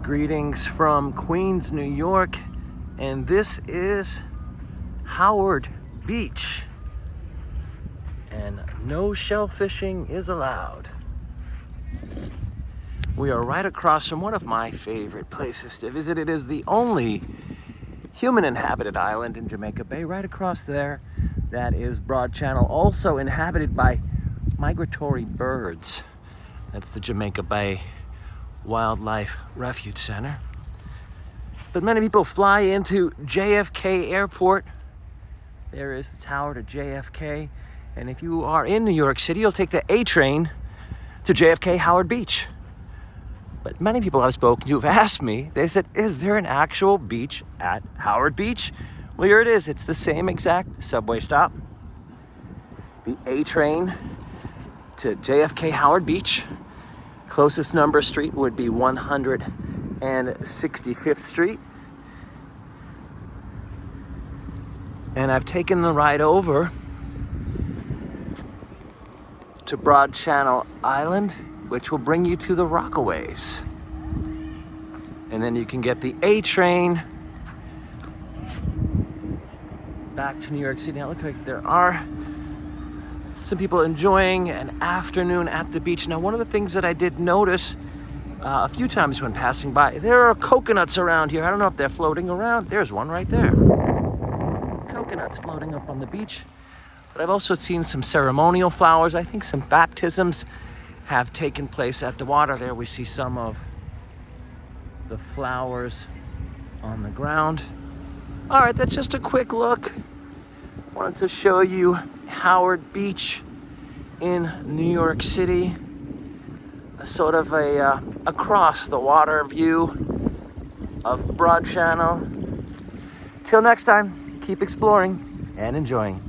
Greetings from Queens, New York, and this is Howard Beach. And no shellfishing is allowed. We are right across from one of my favorite places to visit. It is the only human-inhabited island in Jamaica Bay. Right across there, that is Broad Channel, also inhabited by migratory birds. That's the Jamaica Bay Wildlife Refuge Center. But many people fly into JFK Airport. There is the tower to JFK. And if you are in New York City, you'll take the A train to JFK Howard Beach. But many people I've spoken to have asked me, they said, is there an actual beach at Howard Beach? Well, here it is. It's the same exact subway stop. The A train to JFK Howard Beach. Closest number street would be 165th Street. And I've taken the ride over to Broad Channel Island, which will bring you to the Rockaways. And then you can get the A train back to New York City. Now, it looks like there are some people enjoying an afternoon at the beach. Now, one of the things that I did notice a few times when passing by, there are coconuts around here. I don't know if they're floating around. There's one right there. Coconuts floating up on the beach. But I've also seen some ceremonial flowers. I think some baptisms have taken place at the water. There we see some of the flowers on the ground. All right, that's just a quick look. Wanted to show you Howard Beach in New York City. A sort of a across the water view of Broad Channel. Till next time, keep exploring and enjoying.